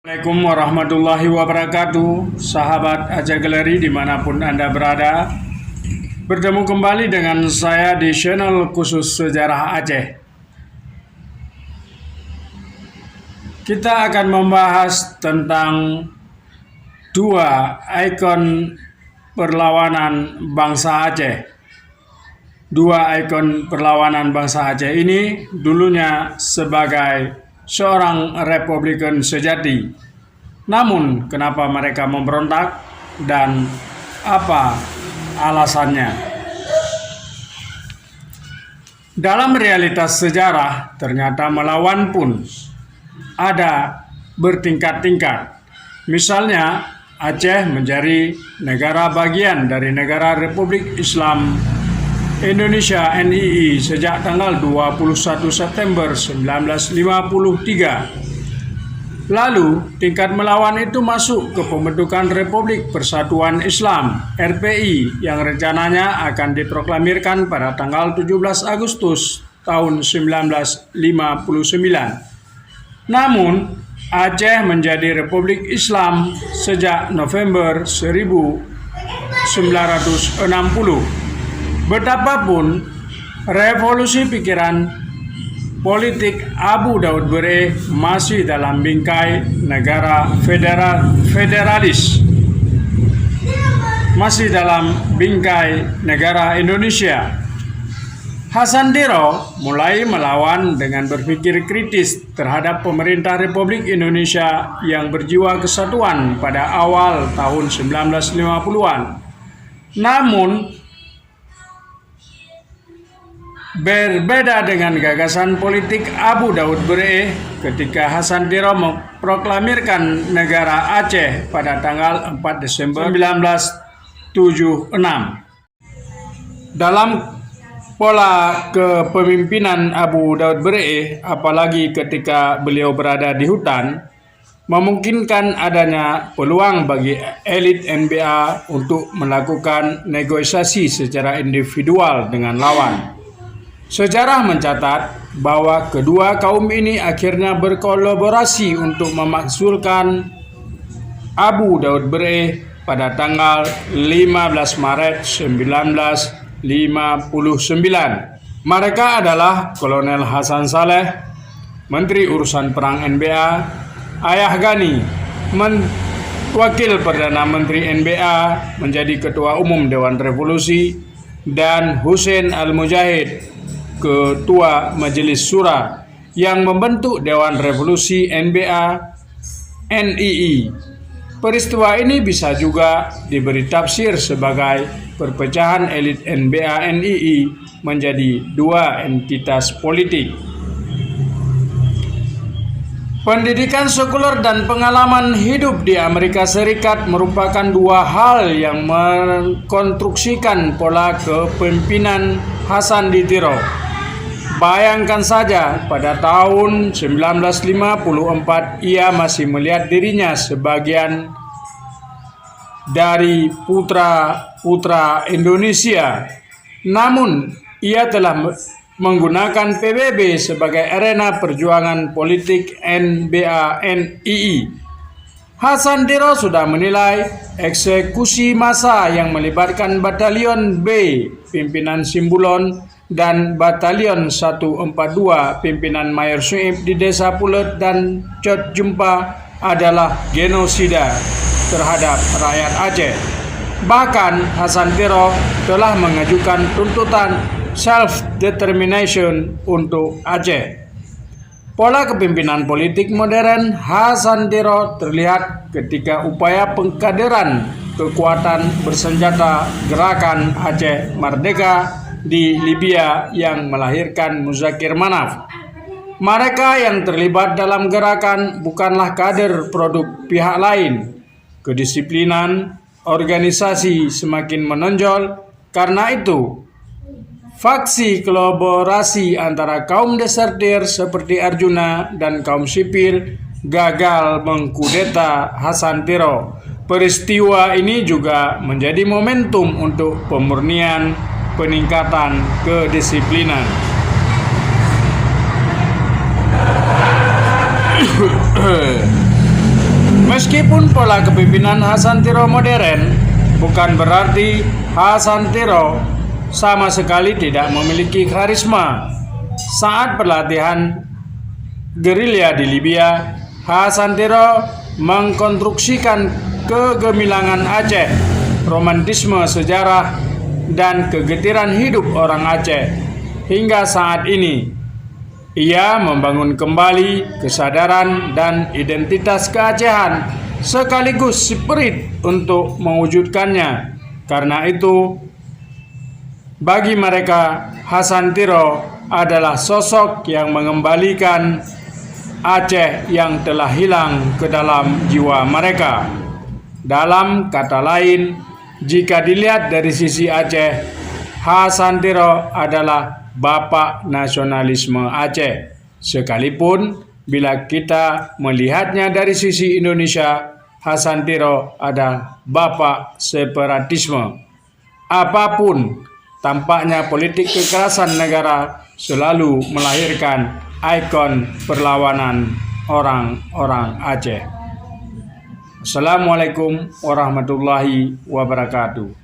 Assalamualaikum warahmatullahi wabarakatuh, sahabat Aceh Galeri dimanapun Anda berada. Bertemu kembali dengan saya di channel khusus Sejarah Aceh. Kita akan membahas tentang dua ikon perlawanan bangsa Aceh. Dua ikon perlawanan bangsa Aceh ini dulunya sebagai seorang Republikan sejati. Namun, kenapa mereka memberontak dan apa alasannya? Dalam realitas sejarah, ternyata melawan pun ada bertingkat-tingkat. Misalnya, Aceh menjadi negara bagian dari negara Republik Islam Indonesia NII sejak tanggal 21 September 1953. Lalu, tingkat melawan itu masuk ke pembentukan Republik Persatuan Islam RPI yang rencananya akan diproklamirkan pada tanggal 17 Agustus tahun 1959. Namun, Aceh menjadi Republik Islam sejak November 1960. Betapapun revolusi pikiran politik Abu Daud Bere masih dalam bingkai negara federalis, masih dalam bingkai negara Indonesia, Hasan Diro mulai melawan dengan berpikir kritis terhadap pemerintah Republik Indonesia yang berjiwa kesatuan pada awal tahun 1950-an. Namun, berbeda dengan gagasan politik Abu Daud Bere ketika Hasan Diro memproklamirkan negara Aceh pada tanggal 4 Desember 1976. Dalam pola kepemimpinan Abu Daud Bere, apalagi ketika beliau berada di hutan, memungkinkan adanya peluang bagi elit NBA untuk melakukan negosiasi secara individual dengan lawan. Sejarah mencatat bahwa kedua kaum ini akhirnya berkolaborasi untuk memakzulkan Abu Daud Bere pada tanggal 15 Maret 1959. Mereka adalah Kolonel Hasan Saleh, Menteri Urusan Perang NBA, Ayah Gani, Wakil Perdana Menteri NBA, menjadi Ketua Umum Dewan Revolusi, dan Hussein Al-Mujahid, Ketua Majelis Syura yang membentuk Dewan Revolusi NBA NII. Peristiwa ini bisa juga diberi tafsir sebagai perpecahan elit NBA NII menjadi dua entitas politik. Pendidikan sekuler dan pengalaman hidup di Amerika Serikat merupakan dua hal yang mengkonstruksikan pola kepemimpinan Hasan Diro. Bayangkan saja, pada tahun 1954 ia masih melihat dirinya sebagian dari putra-putra Indonesia. Namun, ia telah menggunakan PBB sebagai arena perjuangan politik NBA NII. Hasan Diro sudah menilai eksekusi massa yang melibatkan Batalion B pimpinan Simbulon dan Batalion 142 pimpinan Mayor Suib di Desa Pulet dan Cot Jumpa adalah genosida terhadap rakyat Aceh. Bahkan Hasan Diro telah mengajukan tuntutan self-determination untuk Aceh. Pola kepemimpinan politik modern Hasan Diro terlihat ketika upaya pengkaderan kekuatan bersenjata Gerakan Aceh Merdeka di Libya yang melahirkan Muzakir Manaf. Mereka yang terlibat dalam gerakan bukanlah kader produk pihak lain. Kedisiplinan organisasi semakin menonjol. Karena itu, faksi kolaborasi antara kaum desertir seperti Arjuna dan kaum sipil gagal mengkudeta Hasan Diro. Peristiwa ini juga menjadi momentum untuk pemurnian peningkatan kedisiplinan. Meskipun pola kepemimpinan Hasantiro modern, bukan berarti Hasantiro sama sekali tidak memiliki karisma. Saat pelatihan gerilya di Libya, Hasantiro mengkonstruksikan kegemilangan Aceh, romantisme sejarah, dan kegetiran hidup orang Aceh. Hingga saat ini, ia membangun kembali kesadaran dan identitas keacehan sekaligus spirit untuk mewujudkannya. Karena itu, bagi mereka, Hasantiro adalah sosok yang mengembalikan Aceh yang telah hilang ke dalam jiwa mereka. Dalam kata lain, jika dilihat dari sisi Aceh, Hasantiro adalah bapak nasionalisme Aceh. Sekalipun bila kita melihatnya dari sisi Indonesia, Hasantiro adalah bapak separatisme. Apapun tampaknya politik kekerasan negara selalu melahirkan ikon perlawanan orang-orang Aceh. Assalamualaikum warahmatullahi wabarakatuh.